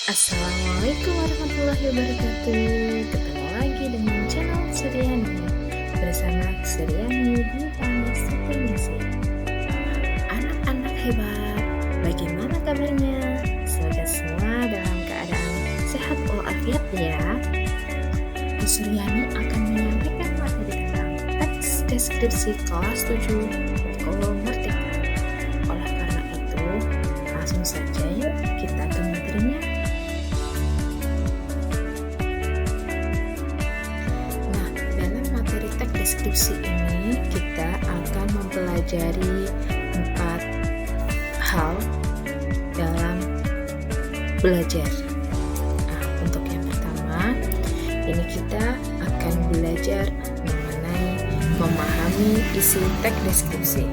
Assalamualaikum warahmatullahi wabarakatuh. Ketemu lagi dengan channel Suryani bersama Suryani di Panis Supremasi. Anak-anak hebat, bagaimana kabarnya? Semoga semua dalam keadaan sehat walafiat ya. Bu Suryani akan menyampaikan materi tentang teks deskripsi kelas 7 Kurikulum Merdeka. Oleh karena itu, langsung saja yuk kita ke materinya. Deskripsi ini kita akan mempelajari 4 hal dalam belajar. Untuk yang pertama, ini kita akan belajar mengenai memahami isi teks deskripsi.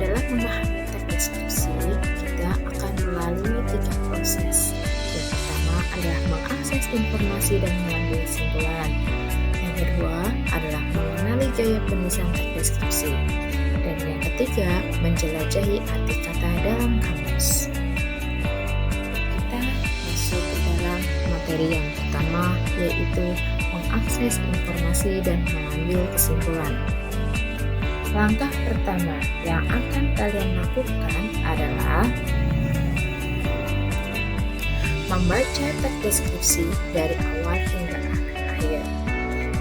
Dalam memahami teks deskripsi, kita akan melalui 3 proses. Yang pertama adalah mengakses informasi dan mengambil kesimpulan. Yang kedua adalah mengenali gaya penulisan teks deskripsi. Dan yang ketiga, menjelajahi arti kata dalam kamus. Kita masuk ke dalam materi yang pertama, yaitu mengakses informasi dan mengambil kesimpulan. Langkah pertama yang akan kalian lakukan adalah membaca teks deskripsi dari awal hingga akhir.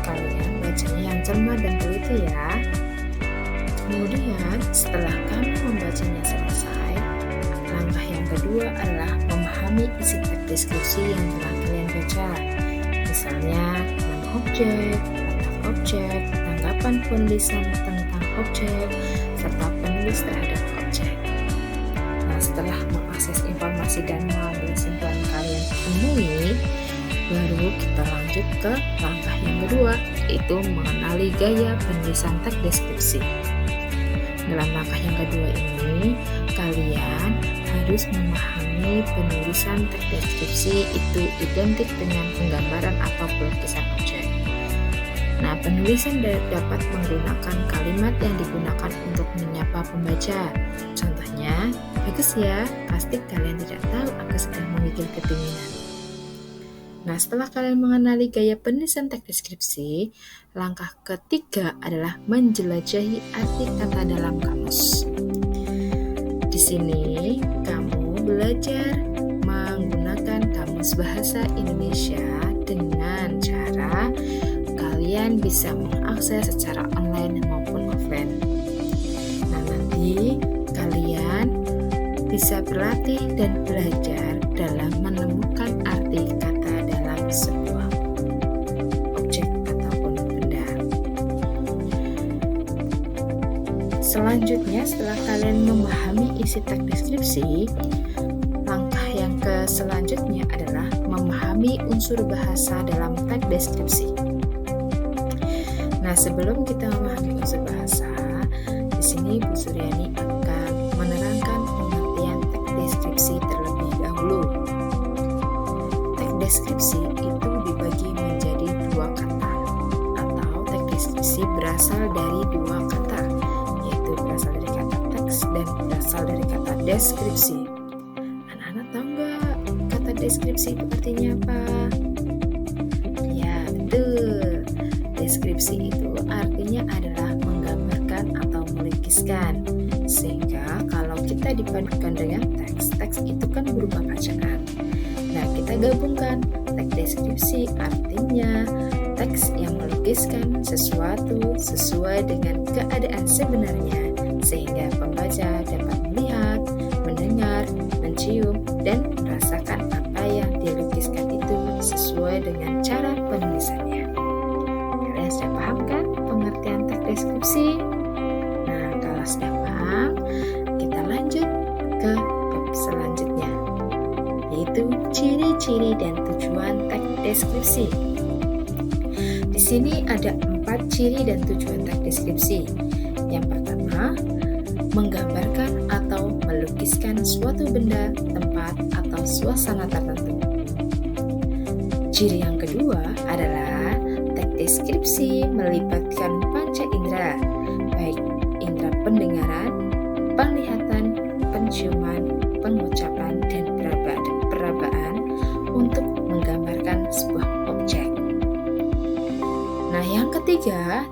Kalian bacanya yang cermat dan teliti ya. Kemudian setelah kamu membacanya selesai, langkah yang kedua adalah memahami isi teks deskripsi yang telah kalian baca. Misalnya nama objek, letak objek, tanggapan penulisan tentang objek, serta penulis terhadap objek. Nah, setelah mengakses informasi dan mengambil kesimpulan kalian temui, baru kita lanjut ke langkah yang kedua, yaitu mengenali gaya penulisan teks deskripsi. Dalam langkah yang kedua ini, kalian harus memahami penulisan teks deskripsi itu identik dengan penggambaran atau pelukisan objek. Nah, penulisan dapat menggunakan kalimat yang digunakan untuk menyapa pembaca. Contohnya, bagus ya, pasti kalian tidak tahu aku sedang memikir kedinginan. Nah, setelah kalian mengenali gaya penulisan teks deskripsi, langkah ketiga adalah menjelajahi arti kata dalam kamus. Di sini, kamu belajar menggunakan Kamus Bahasa Indonesia dengan cara kalian bisa mengakses secara online maupun offline. Nah, nanti kalian bisa berlatih dan belajar dalam menemukan arti kata dalam sebuah objek ataupun benda. Selanjutnya, setelah kalian memahami isi teks deskripsi, langkah yang selanjutnya adalah memahami unsur bahasa dalam teks deskripsi. Nah, sebelum kita memahami unsur bahasa, di sini Bu Suryani akan menerangkan pengertian teks deskripsi terlebih dahulu. Teks deskripsi itu dibagi menjadi 2 kata, atau teks deskripsi berasal dari 2 kata, yaitu berasal dari kata teks dan berasal dari kata deskripsi. Anak-anak tahu nggak kata deskripsi itu artinya apa? Ya, betul. Deskripsi itu artinya adalah menggambarkan atau melukiskan. Sehingga kalau kita dipadukan dengan teks, teks itu kan berupa bacaan. Nah, kita gabungkan teks deskripsi artinya teks yang melukiskan sesuatu sesuai dengan keadaan sebenarnya, sehingga pembaca dapat melihat, mendengar, mencium, dan merasakan apa yang dilukiskan itu sesuai dengan cara penulisannya. Kalian sudah paham kan pengertian teks deskripsi? Nah, kalau sudah paham, kita lanjut ke bab selanjutnya, yaitu ciri-ciri dan tujuan teks deskripsi. Di sini ada 4 ciri dan tujuan teks deskripsi. Yang pertama, menggambarkan atau melukiskan suatu benda, tempat, atau suasana tertentu. Ciri yang kedua adalah teks deskripsi melibatkan panca indera, baik indera pendengaran, penglihatan, penciuman, pengucapan, dan perabaan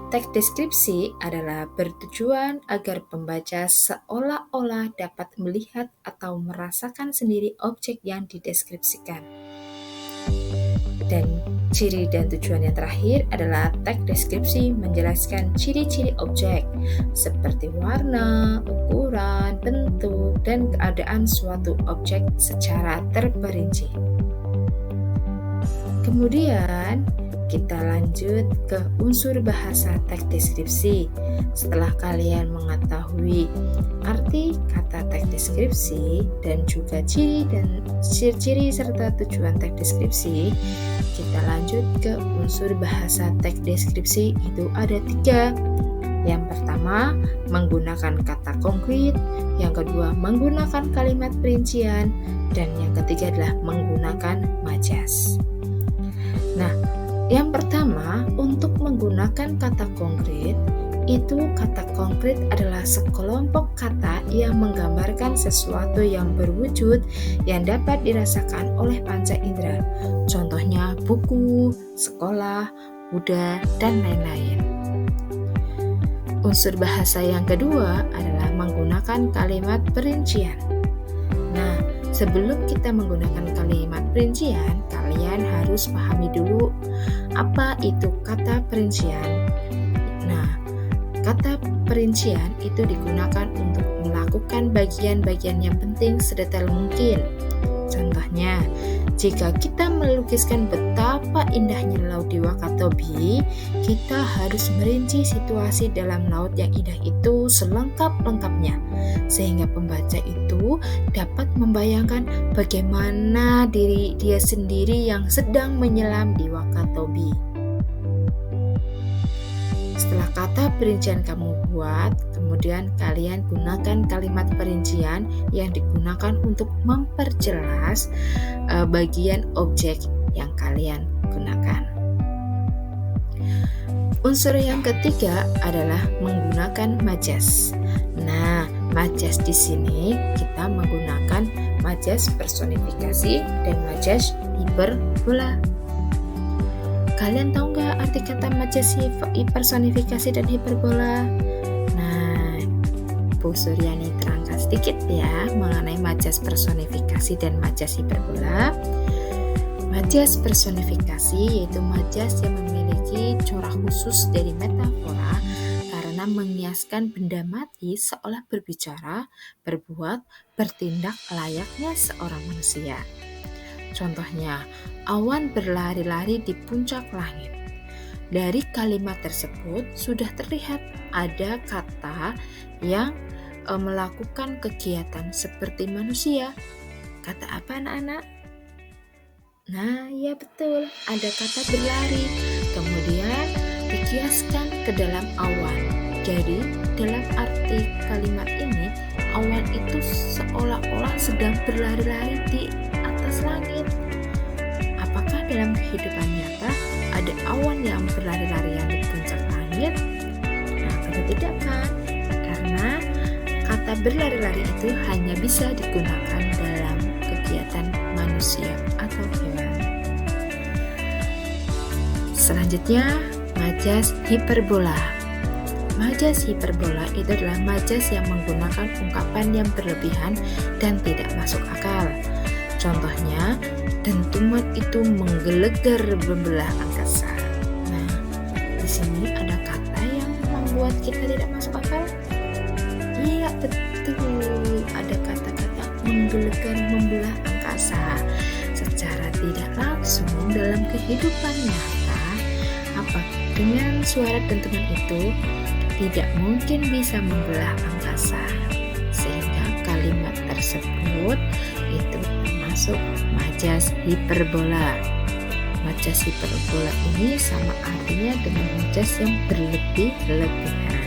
teks deskripsi adalah bertujuan agar pembaca seolah-olah dapat melihat atau merasakan sendiri objek yang dideskripsikan. Dan ciri dan tujuan yang terakhir adalah teks deskripsi menjelaskan ciri-ciri objek seperti warna, ukuran, bentuk, dan keadaan suatu objek secara terperinci. Kemudian kita lanjut ke unsur bahasa teks deskripsi. Setelah kalian mengetahui arti kata teks deskripsi dan juga ciri serta tujuan teks deskripsi, kita lanjut ke unsur bahasa teks deskripsi. Itu ada 3. Yang pertama, menggunakan kata konkret. Yang kedua, menggunakan kalimat perincian. Dan yang ketiga adalah menggunakan majas. Nah, yang pertama, untuk menggunakan kata konkret, itu kata konkret adalah sekelompok kata yang menggambarkan sesuatu yang berwujud yang dapat dirasakan oleh panca indera. Contohnya buku, sekolah, kuda, dan lain-lain. Unsur bahasa yang kedua adalah menggunakan kalimat perincian. Nah, sebelum kita menggunakan kalimat perincian, kalian harus pahami dulu apa itu kata perincian. Nah, kata perincian itu digunakan untuk melakukan bagian-bagian yang penting sedetail mungkin. Contohnya, jika kita melukiskan betapa indahnya laut di Wakatobi, kita harus merinci situasi dalam laut yang indah itu selengkap-lengkapnya, sehingga pembaca itu dapat membayangkan bagaimana diri dia sendiri yang sedang menyelam di Wakatobi. Setelah kata perincian kamu buat, kemudian kalian gunakan kalimat perincian yang digunakan untuk memperjelas bagian objek yang kalian gunakan. Unsur yang ketiga adalah menggunakan majas. Nah, majas di sini kita menggunakan majas personifikasi dan majas hiperbola. Kalian tahu nggak arti kata majas personifikasi dan hiperbola? Nah, Bu Suryani terangkan sedikit ya mengenai majas personifikasi dan majas hiperbola. Majas personifikasi yaitu majas yang memiliki corak khusus dari metafora karena mengiaskan benda mati seolah berbicara, berbuat, bertindak layaknya seorang manusia. Contohnya, awan berlari-lari di puncak langit. Dari kalimat tersebut sudah terlihat ada kata yang melakukan kegiatan seperti manusia. Kata apa anak-anak? Nah, ya betul, ada kata berlari. Kemudian dikiaskan ke dalam awan. Jadi, dalam arti kalimat ini, awan itu seolah-olah sedang berlari-lari di atas langit. Apakah dalam kehidupan nyata ada awan yang berlari-lari yang di puncak langit? Nah, tentu tidak kan? Karena kata berlari-lari itu hanya bisa digunakan dalam kegiatan manusia atau hewan. Selanjutnya, majas hiperbola. Majas hiperbola itu adalah majas yang menggunakan ungkapan yang berlebihan dan tidak masuk akal. Contohnya, dentuman itu menggelegar membelah angkasa. Nah, di sini ada kata yang membuat kita tidak masuk akal. Iya, betul. Ada kata-kata menggelegar membelah angkasa. Secara tidak langsung dalam kehidupan nyata, dengan suara dentuman itu tidak mungkin bisa membelah angkasa, sehingga kalimat tersebut itu termasuk majas hiperbola. Majas hiperbola ini sama artinya dengan majas yang berlebih-lebihan.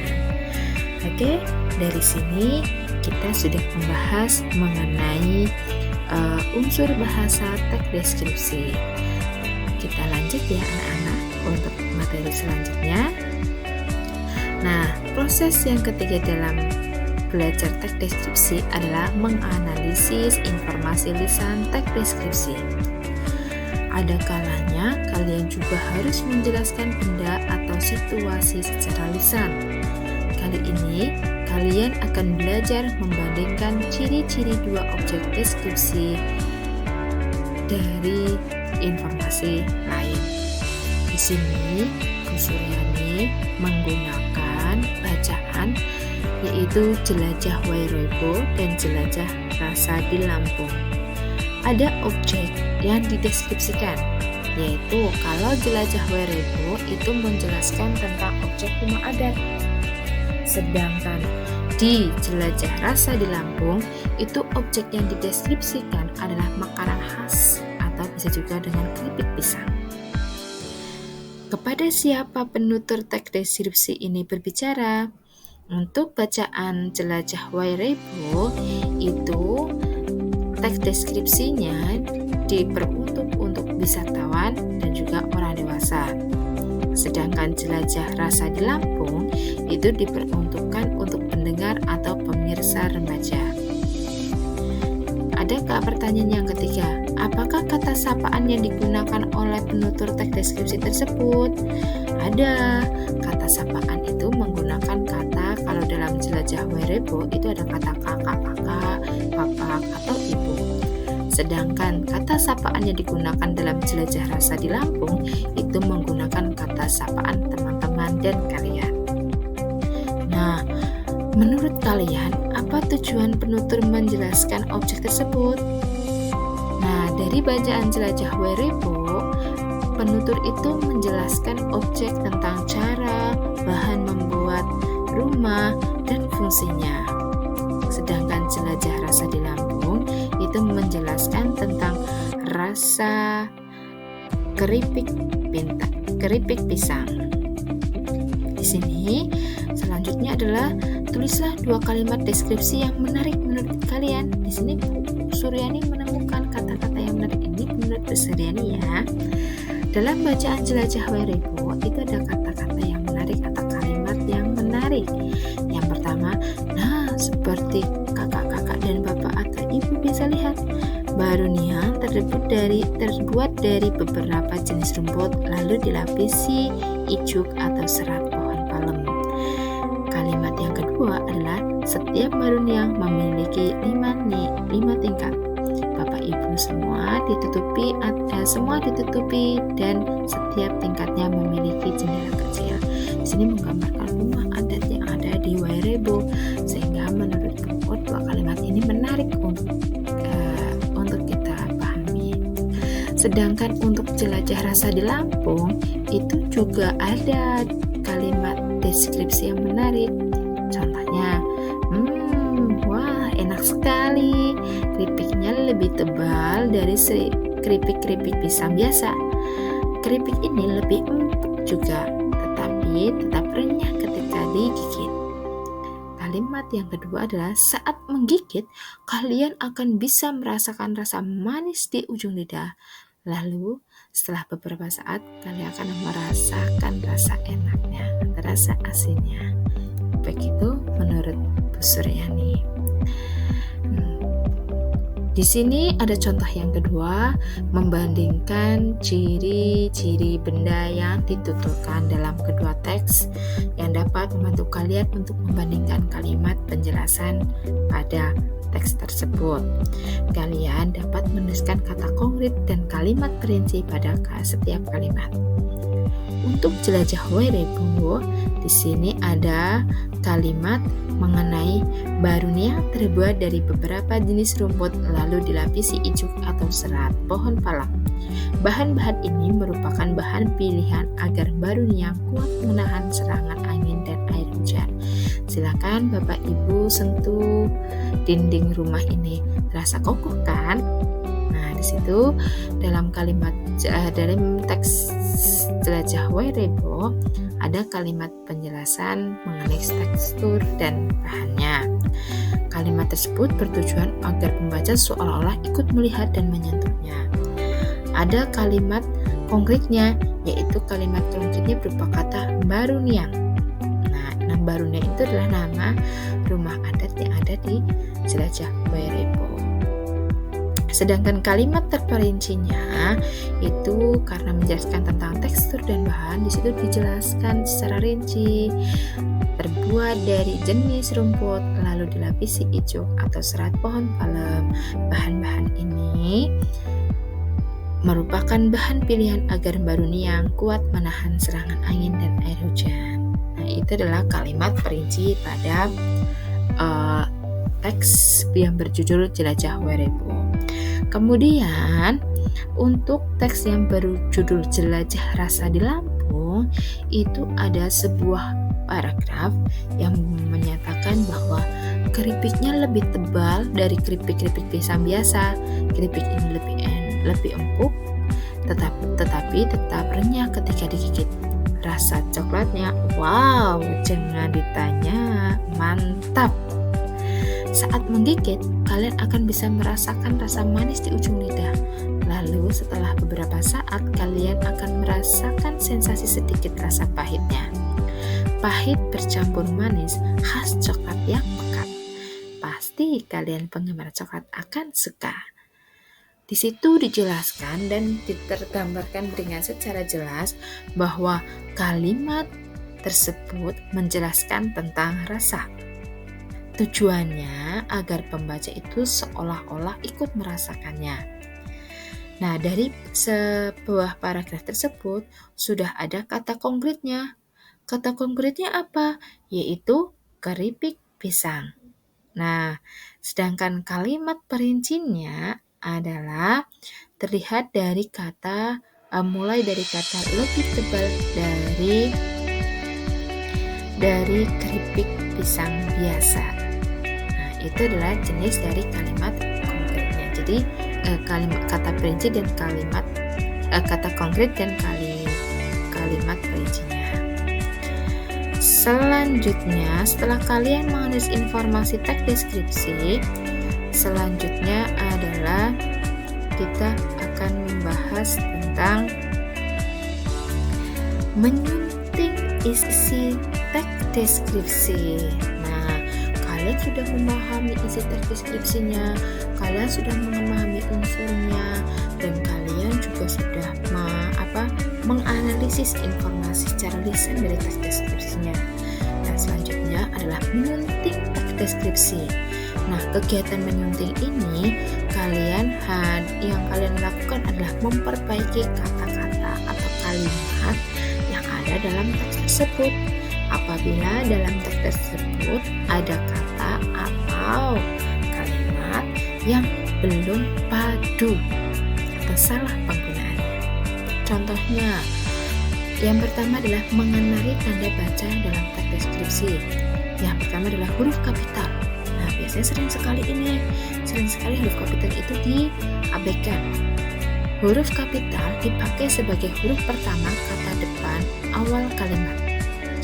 Oke, dari sini kita sudah membahas mengenai unsur bahasa teks deskripsi. Kita lanjut ya anak-anak untuk materi selanjutnya. Nah, proses yang ketiga dalam belajar teks deskripsi adalah menganalisis informasi lisan teks deskripsi. Ada kalanya kalian juga harus menjelaskan benda atau situasi secara lisan. Kali ini kalian akan belajar membandingkan ciri-ciri dua objek deskripsi dari informasi lain. Di sini Bu Suryani menggunakan bacaan yaitu jelajah Wairebo dan jelajah rasa di Lampung. Ada objek yang dideskripsikan, yaitu kalau jelajah Wairebo itu menjelaskan tentang objek rumah adat. Sedangkan di jelajah rasa di Lampung itu objek yang dideskripsikan adalah makanan khas atau bisa juga dengan keripik pisang. Kepada siapa penutur teks deskripsi ini berbicara? Untuk bacaan jelajah Wairebo itu teks deskripsinya diperuntuk untuk wisatawan dan juga orang dewasa. Sedangkan jelajah rasa di Lampung itu diperuntukkan untuk pendengar atau pemirsa remaja. Adakah pertanyaan yang ketiga? Apakah kata sapaan yang digunakan oleh penutur teks deskripsi tersebut? Ada. Kata sapaan itu menggunakan kata, kalau dalam jelajah Wairebo itu ada kata kakak, bapak, atau ibu. Sedangkan kata sapaan yang digunakan dalam jelajah rasa di Lampung itu menggunakan kata sapaan teman-teman dan kalian. Nah, menurut kalian apa tujuan penutur menjelaskan objek tersebut? Nah, dari bacaan jelajah Wairebo, penutur itu menjelaskan objek tentang cara, bahan membuat rumah, dan fungsinya. Sedangkan jelajah rasa di Lampung itu menjelaskan tentang rasa keripik pisang. Di sini selanjutnya adalah tulislah dua kalimat deskripsi yang menarik menurut kalian. Di sini Bu Suryani menemukan kata-kata yang menarik ini menurut Bu Suryani ya. Dalam bacaan jelajah Wairebo itu ada kata-kata yang menarik atau kalimat yang menarik. Yang pertama, nah seperti kakak-kakak dan bapak atau ibu bisa lihat, baruniang terbuat dari beberapa jenis rumput lalu dilapisi ijuk atau serat pohon palem. Kalimat yang kedua adalah setiap baruniang memiliki 5 tingkat. Bapak ibu semua ditutupi dan setiap tingkatnya memiliki jendela kecil. Di sini menggambarkan rumah adat yang ada di Wairebo, sehingga menurut Bu dua kalimat ini menarik untuk kita pahami. Sedangkan untuk jelajah rasa di Lampung itu juga ada kalimat deskripsi yang menarik. Contohnya, wah enak sekali, keripiknya lebih tebal dari keripik pisang biasa. Keripik ini lebih empuk juga, tetapi tetap renyah ketika digigit. Kalimat yang kedua adalah saat menggigit, kalian akan bisa merasakan rasa manis di ujung lidah. Lalu setelah beberapa saat, kalian akan merasakan rasa enaknya, rasa asinnya. Begitu menurut Bu Suryani. Di sini ada contoh yang kedua, membandingkan ciri-ciri benda yang dituturkan dalam kedua teks yang dapat membantu kalian untuk membandingkan kalimat penjelasan pada teks tersebut. Kalian dapat menuliskan kata konkret dan kalimat perinci pada setiap kalimat. Untuk jelajah Wairebo, di sini ada kalimat mengenai baruniang terbuat dari beberapa jenis rumput lalu dilapisi ijuk atau serat pohon palem. Bahan-bahan ini merupakan bahan pilihan agar baruniang kuat menahan serangan angin dan air hujan. Silakan Bapak Ibu sentuh dinding rumah ini, terasa kokoh kan? Nah, di situ dalam teks jelajah Wairebo ada kalimat penjelasan mengenai tekstur dan bahannya. Kalimat tersebut bertujuan agar pembaca seolah-olah ikut melihat dan menyentuhnya. Ada kalimat konkretnya, yaitu kalimat konkretnya berupa kata baruniang. Nah, baruniang itu adalah nama rumah adat yang ada di jelajah Wairebo. Sedangkan kalimat terperincinya itu karena menjelaskan tentang tekstur dan bahan, di situ dijelaskan secara rinci. Terbuat dari jenis rumput lalu dilapisi ijuk atau serat pohon palem. Bahan-bahan ini merupakan bahan pilihan agar baruniang kuat menahan serangan angin dan air hujan. Nah, itu adalah kalimat perinci pada teks yang berjudul Jelajah Werebo. Kemudian untuk teks yang berjudul Jelajah Rasa di Lampung, itu ada sebuah paragraf yang menyatakan bahwa keripiknya lebih tebal dari keripik-keripik pisang biasa. Keripik ini lebih empuk, tetapi tetap renyah ketika digigit. Rasa coklatnya, wow, jangan ditanya, mantap. Saat menggigit, kalian akan bisa merasakan rasa manis di ujung lidah. Lalu setelah beberapa saat, kalian akan merasakan sensasi sedikit rasa pahitnya. Pahit bercampur manis, khas coklat yang pekat. Pasti kalian penggemar coklat akan suka. Di situ dijelaskan dan tergambarkan dengan secara jelas bahwa kalimat tersebut menjelaskan tentang rasa. Tujuannya agar pembaca itu seolah-olah ikut merasakannya. Nah, dari sebuah paragraf tersebut sudah ada kata konkretnya. Kata konkretnya apa? Yaitu keripik pisang. Nah, sedangkan kalimat perincinya adalah terlihat dari kata mulai dari kata lebih tebal dari keripik pisang biasa. Nah, itu adalah jenis dari kalimat konkretnya. Jadi kalimat kata perinci dan kalimat kata konkret dan kalimat perincinya. Selanjutnya, setelah kalian menulis informasi teks deskripsi, selanjutnya adalah kita akan membahas tentang menyunting isi teks deskripsi. Nah, kalian sudah memahami isi teks deskripsinya, kalian sudah memahami unsurnya, dan kalian juga sudah menganalisis informasi secara lisan dari teks deskripsinya. Nah, selanjutnya adalah menyunting teks deskripsi. Nah, kegiatan menyunting ini yang kalian lakukan adalah memperbaiki kata-kata atau kalimat yang ada dalam teks tersebut. Apabila dalam teks tersebut ada kata atau kalimat yang belum padu atau salah penggunaannya. Contohnya, yang pertama adalah mengenali tanda baca dalam teks deskripsi. Yang pertama adalah huruf kapital. Nah, biasanya sering sekali huruf kapital itu diabaikan. Huruf kapital dipakai sebagai huruf pertama kata depan awal kalimat.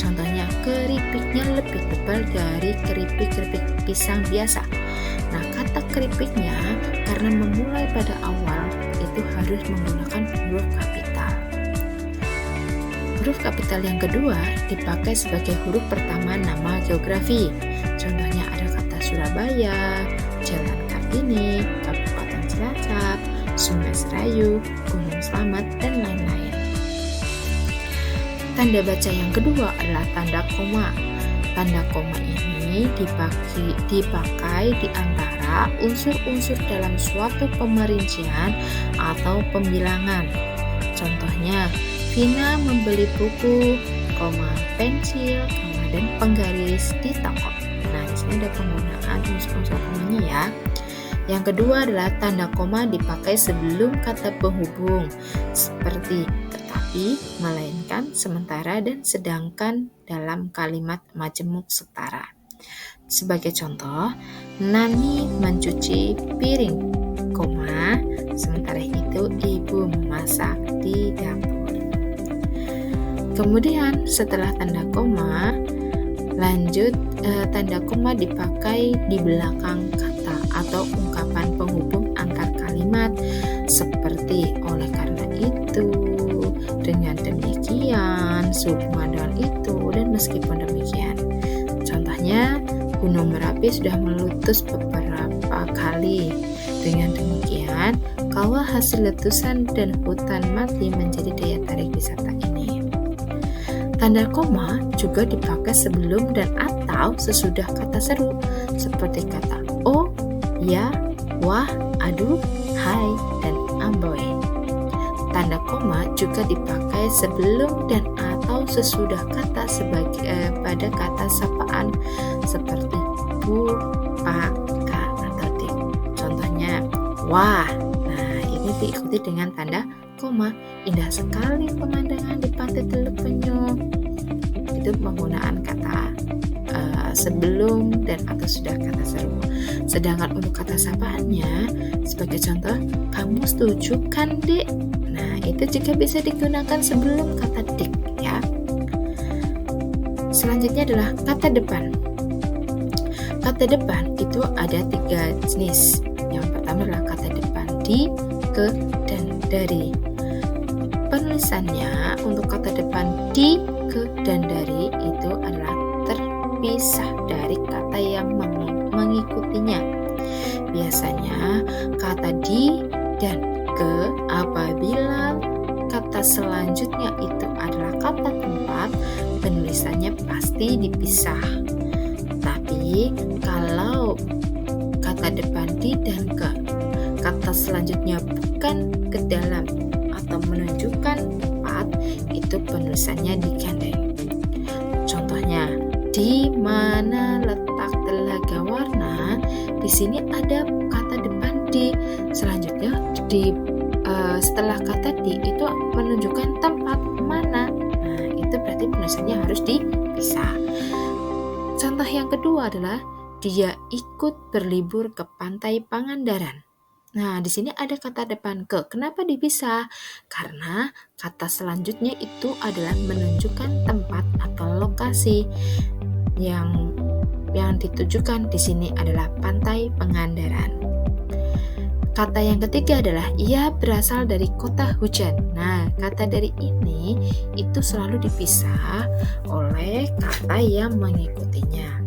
Contohnya, keripiknya lebih tebal dari keripik pisang biasa. Nah, kata keripiknya karena memulai pada awal itu harus menggunakan huruf kapital. Huruf kapital yang kedua dipakai sebagai huruf pertama nama geografi. Contohnya ada kata Surabaya, Jalan Kartini, Kabupaten Cilacap, Sungai Serayu, Gunung Slamet, dan lain-lain. Tanda baca yang kedua adalah tanda koma. Tanda koma ini dipakai di antara unsur-unsur dalam suatu pemerincian atau pembilangan. Contohnya, Vina membeli buku, pensil, dan penggaris di toko. Nah, di sini ada penggunaan unsur-unsur komanya ya. Yang kedua adalah tanda koma dipakai sebelum kata penghubung seperti tetapi, melainkan, sementara, dan sedangkan dalam kalimat majemuk setara. Sebagai contoh, Nani mencuci piring, sementara itu ibu memasak di dapur. Kemudian setelah tanda koma, lanjut tanda koma dipakai di belakang kata atau ungkapan penghubung antar kalimat seperti oleh karena itu, dengan demikian, sehubungan dengan itu, dan meskipun demikian. Contohnya, Gunung Merapi sudah meletus beberapa kali. Dengan demikian, kawah hasil letusan dan hutan mati menjadi daya tarik wisata ini. Tanda koma juga dipakai sebelum dan atau sesudah kata seru, seperti kata oh, ya, wah, aduh, hai, dan amboi. Tanda koma juga dipakai sebelum dan atau sesudah kata pada kata sapaan seperti bu, pak, ka, atau dik. Contohnya, wah. Nah, ini diikuti dengan tanda koma. Indah sekali pemandangan di pantai Teluk Penyu. Itu penggunaan kata sebelum dan atau sudah kata seru. Sedangkan untuk kata sapaannya, sebagai contoh, kamu setuju kan, Dik? Nah, itu juga bisa digunakan sebelum kata dik, ya. Selanjutnya adalah kata depan. Kata depan itu ada 3 jenis. Yang pertama adalah kata depan di, ke, dan dari. Penulisannya untuk kata depan di, ke, dan dari itu adalah terpisah dari kata yang mengikutinya. Biasanya kata di dan ke apabila kata selanjutnya itu adalah kata tempat, penulisannya pasti dipisah. Tapi kalau kata depan di dan ke, kata selanjutnya bukan ke dalam atau menunjukkan tempat, itu penulisannya digandeng. Contohnya, di mana letak Telaga Warna? Di sini ada kata depan di. Selanjutnya setelah kata di itu menunjukkan tempat mana. Nah, itu berarti penulisannya harus dipisah. Contoh yang kedua adalah dia ikut berlibur ke pantai Pangandaran. Nah, di sini ada kata depan ke. Kenapa dipisah? Karena kata selanjutnya itu adalah menunjukkan tempat atau lokasi yang ditujukan di sini adalah pantai Pangandaran. Kata yang ketiga adalah ia berasal dari kota hujan. Nah, kata dari ini itu selalu dipisah oleh kata yang mengikutinya.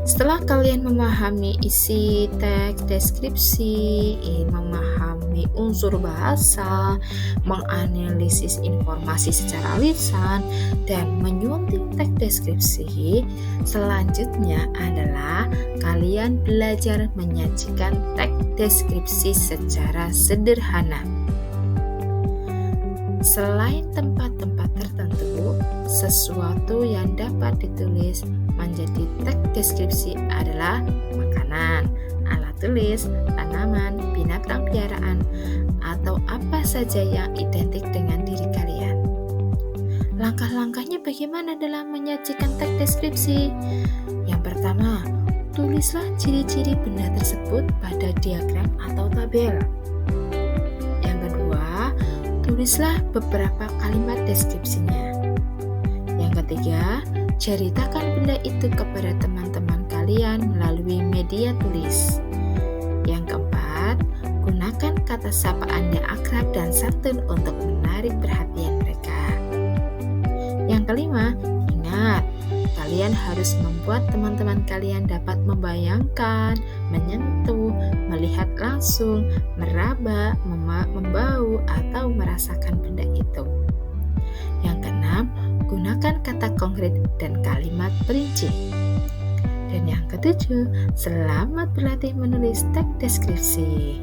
Setelah kalian memahami isi teks deskripsi, memahami unsur bahasa, menganalisis informasi secara lisan, dan menyunting teks deskripsi, selanjutnya adalah kalian belajar menyajikan teks deskripsi secara sederhana. Selain tempat-tempat tertentu, sesuatu yang dapat ditulis menjadi teks deskripsi adalah makanan, alat tulis, tanaman, binatang piaraan, atau apa saja yang identik dengan diri kalian. Langkah-langkahnya bagaimana dalam menyajikan teks deskripsi? Yang pertama, tulislah ciri-ciri benda tersebut pada diagram atau tabel. Yang kedua, tulislah beberapa kalimat deskripsinya. Yang ketiga, ceritakan benda itu kepada teman-teman kalian melalui media tulis. Yang keempat, gunakan kata sapaan yang akrab dan santun untuk menarik perhatian mereka. Yang kelima, ingat, kalian harus membuat teman-teman kalian dapat membayangkan, menyentuh, melihat langsung, meraba, membau, atau merasakan benda itu. Yang keenam, gunakan kata konkret dan kalimat perinci. Dan yang ketujuh, selamat berlatih menulis teks deskripsi.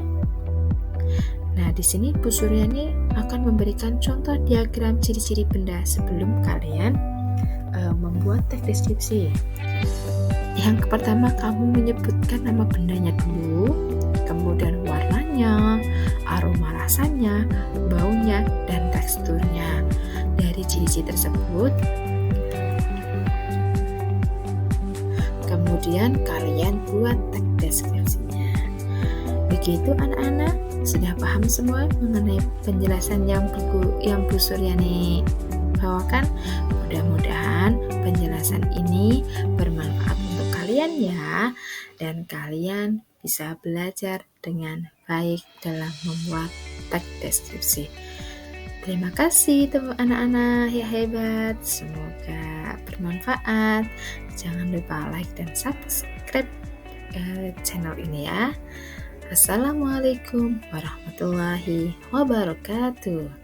Nah, di sini Bu Suryani akan memberikan contoh diagram ciri-ciri benda sebelum kalian membuat teks deskripsi. Yang pertama, kamu menyebutkan nama bendanya dulu, kemudian warnanya, aroma rasanya, baunya, dan teksturnya. Dari ciri-ciri tersebut, kemudian kalian buat teks deskripsinya. Begitu anak-anak, sudah paham semua mengenai penjelasan yang Bu Suryani bawakan? Mudah-mudahan penjelasan ini bermanfaat untuk kalian ya, dan kalian bisa belajar dengan baik dalam membuat teks deskripsi. Terima kasih teman anak-anak yang hebat, semoga bermanfaat. Jangan lupa like dan subscribe channel ini ya. Assalamualaikum warahmatullahi wabarakatuh.